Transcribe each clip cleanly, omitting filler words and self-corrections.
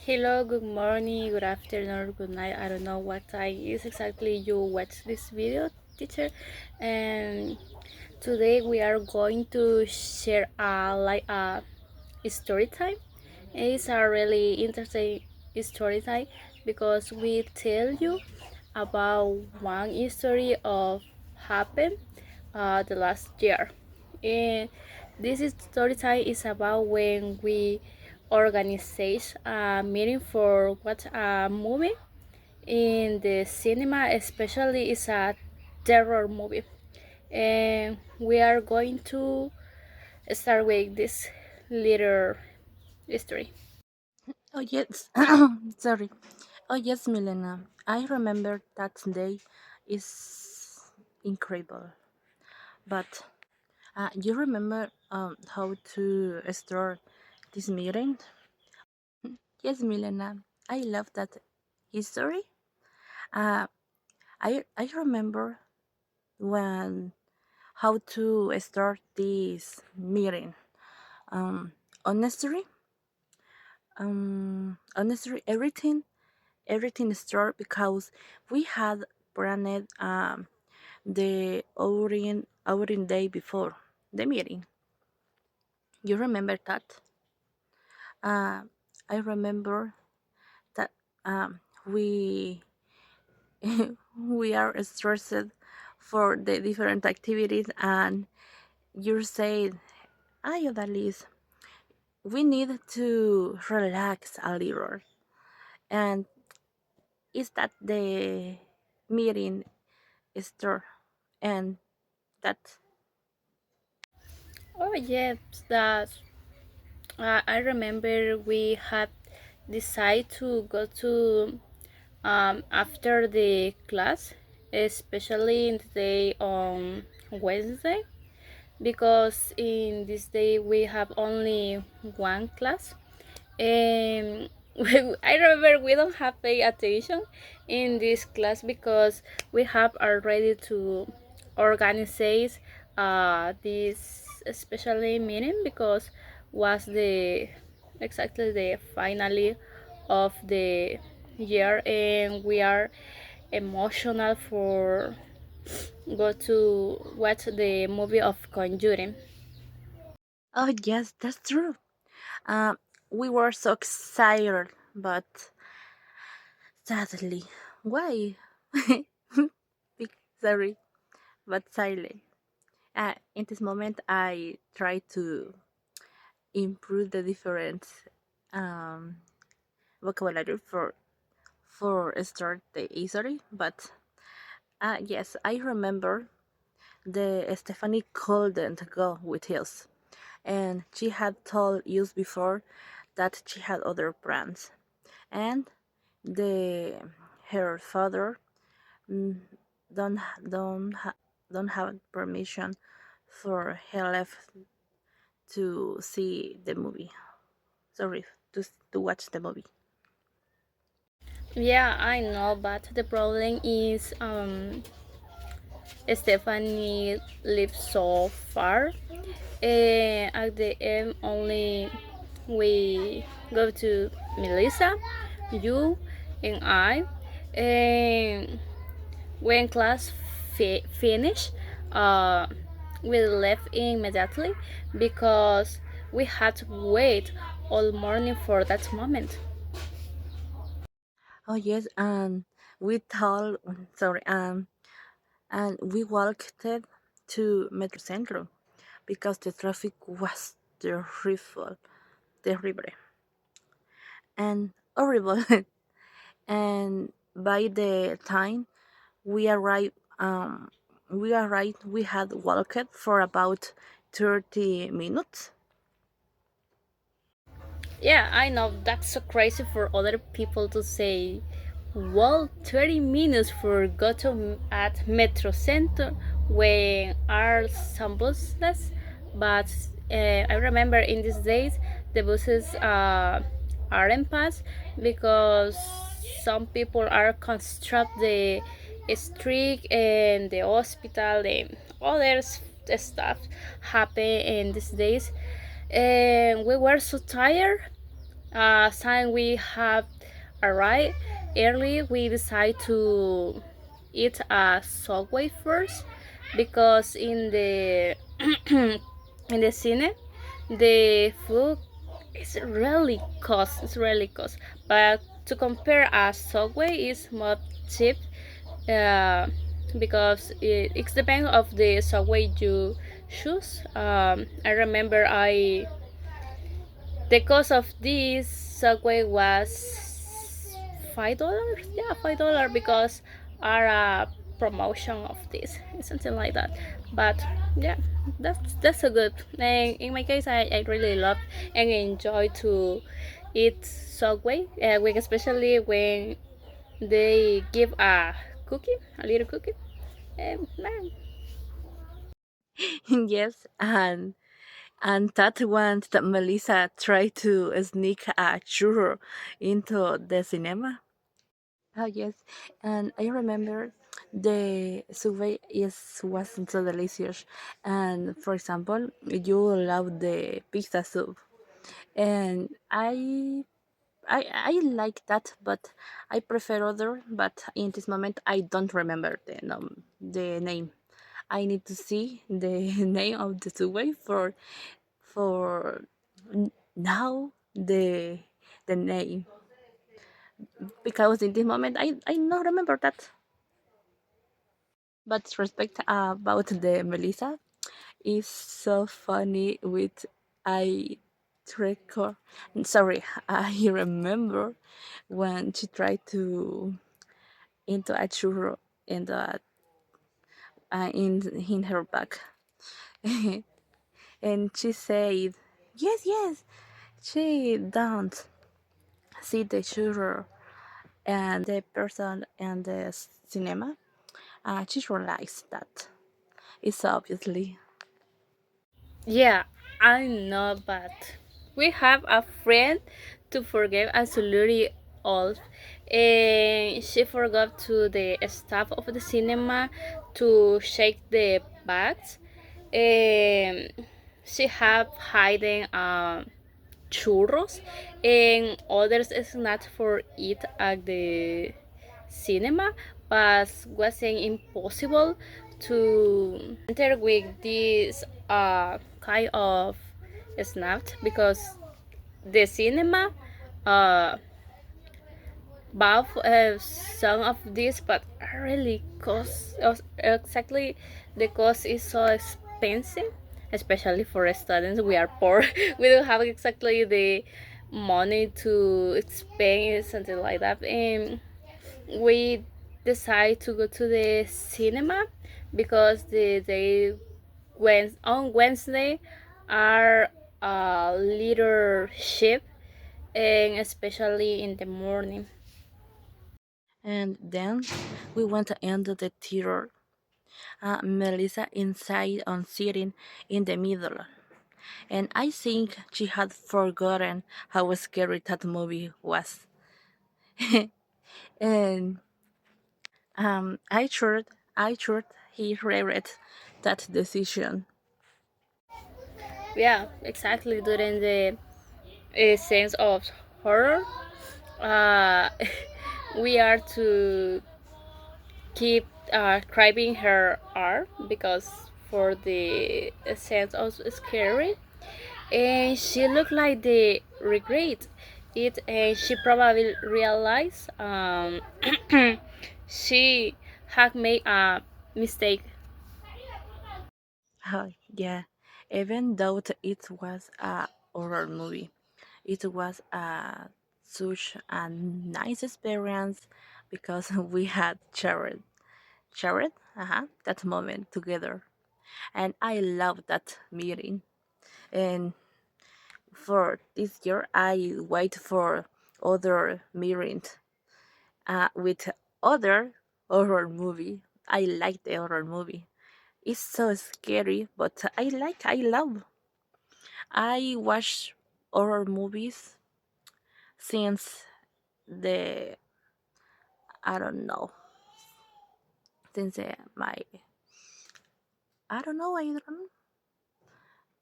Hello, good morning, good afternoon, good night. I don't know what time is exactly you watch this video, teacher. And today we are going to share a story time. It's a really interesting story time because we tell you about one story of happened the last year. And this story time is about when we organize a meeting for watch a movie in the cinema, especially it's a terror movie. And we are going to start with this little history. Oh yes, sorry. Oh yes, Milena. I remember that day is incredible. But you remember how to start this meeting? Yes, Milena. I love that history. Uh, I remember when how to start this meeting. Um, honestly, honestly, everything started because we had planned the outing day before the meeting. You remember that? Uh, I remember that we we are stressed for the different activities, and you said, "Ay, Odalis, we need to relax a little." And is that the meeting start? And that Oh yes, that I remember we had decided to go to after the class, especially in the day on Wednesday, because in this day we have only one class. And I remember we don't have pay attention in this class because we have already to organize this especially meeting because was the exactly the finale of the year, and we are emotional for go to watch the movie of Conjuring. oh yes, that's true. Um, we were so excited, but sadly, why? Sorry, but sadly. In this moment, I try to improve the different um, vocabulary for start the history. But yes, I remember the Stephanie couldn't go with us, and she had told us before that she had other plans, and the her father mm, don't don't have permission for her left to see the movie. Sorry, to watch the movie. Yeah, I know, but the problem is Stephanie lives so far, and at the end only we go to Melissa, you, and I, and when class finish, uh, we left immediately because we had to wait all morning for that moment. Oh yes, and we told sorry and we walked to Metro Centro because the traffic was terrible, and horrible. And by the time we arrived, we had walked for about 30 minutes. Yeah, I know that's so crazy for other people to say. Well, 30 minutes for go to at Metro Center when are some buses, but I remember in these days the buses aren't passed because some people are construct the street and the hospital and other stuff happen in these days, and we were so tired since we have arrived early, we decide to eat a subway first because in the in the cine the food is really cost. It's really cost, but to compare a subway is more cheap, uh, because it depends of the subway you choose. I remember I the cost of this subway was $5. Yeah, $5 because are a promotion of this, something like that. But yeah, that's a good. And in my case, I really love and enjoy to eat subway, especially when they give a cookie, a little cookie. Man, Yes, and that one that Melissa tried to sneak a churro into the cinema. Oh yes, and I remember the subway is wasn't so delicious. And for example, you love the pizza soup, and I like that, but I prefer other. But in this moment, I don't remember the name. I need to see the name of the subway for now the name, because in this moment I not remember that. But respect about the Melissa is so funny with I record. Sorry, I remember when she tried to into a churro in the in her back, and she said, "Yes, yes." She don't see the churro and the person in the cinema. She realized that it's obviously. yeah, I know, but we have a friend to forget absolutely all, and she forgot to the staff of the cinema to shake the bags, and she have hidden churros and others snacks for eat at the cinema, but wasn't impossible to enter with this kind of snack because the cinema uh bought some of this, but really cost exactly the cost is so expensive, especially for students. We are poor. We don't have exactly the money to spend something like that, and we decide to go to the cinema because the day when on Wednesday are a little cheap, and especially in the morning. And then we went to enter the theater. Melissa inside on sitting in the middle, and I think she had forgotten how scary that movie was. And I thought he regret that decision. Yeah, exactly. During the sense of horror, uh, we are to keep crying her arm because for the sense of scary, and she looked like the regret it, and she probably realized she had made a mistake. Yeah, even though it was a horror movie, it was such a nice experience because we had shared that moment together, and I love that meeting. And for this year, I wait for other meetings with other horror movie. I like the horror movie. It's so scary, but I love. I watch horror movies since the I don't know since my I don't know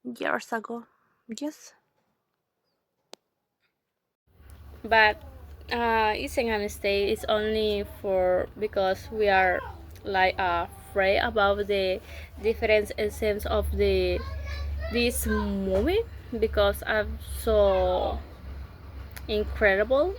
years ago. Yes, but it's a mistake. It's only for because we are like afraid about the different essence of the this movie because I'm so incredible.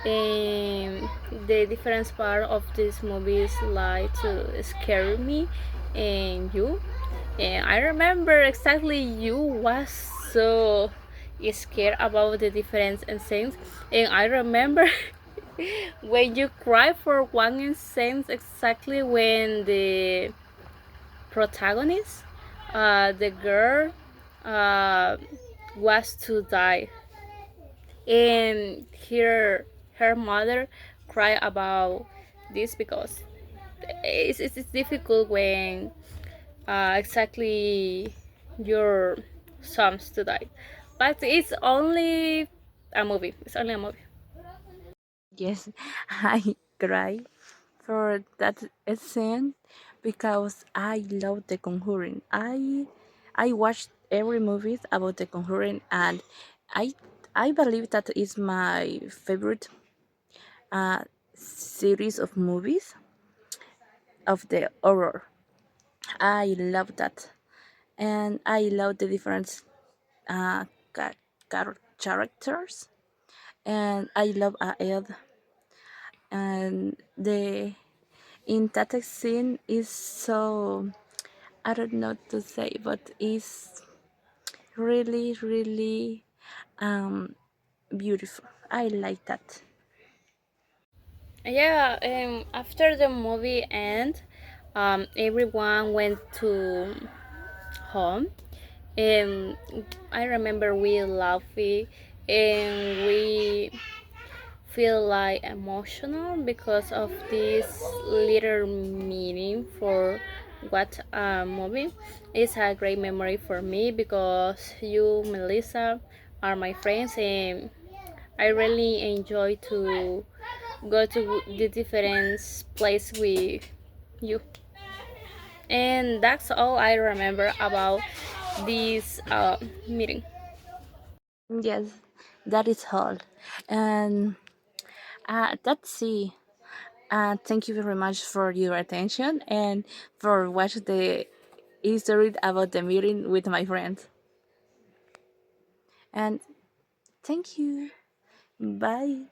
And the different part of this movie is like to scare me and you. And I remember exactly you was so scared about the difference in scenes. And I remember when you cry for one sense exactly when the protagonist, the girl, uh, was to die, and her mother cry about this because it's difficult when exactly your sons to die, but it's only a movie. It's only a movie. Yes, I cry for that scene because I love The Conjuring. I watched every movies about The Conjuring, and I I believe that is my favorite uh, series of movies of the horror. I love that, and I love the different uh, characters, and I love Ed, and the in that scene is so, I don't know what to say, but it's really um beautiful. I like that. Yeah, after the movie end, everyone went to home. And I remember we laughing and we feel like emotional because of this little meaning for what a movie. It's a great memory for me because you, Melissa, are my friends, and I really enjoy to go to the different place with you. And that's all I remember about this meeting. Yes, that is all. And that's it. Thank you very much for your attention and for watching the history about the meeting with my friends. And thank you. Bye.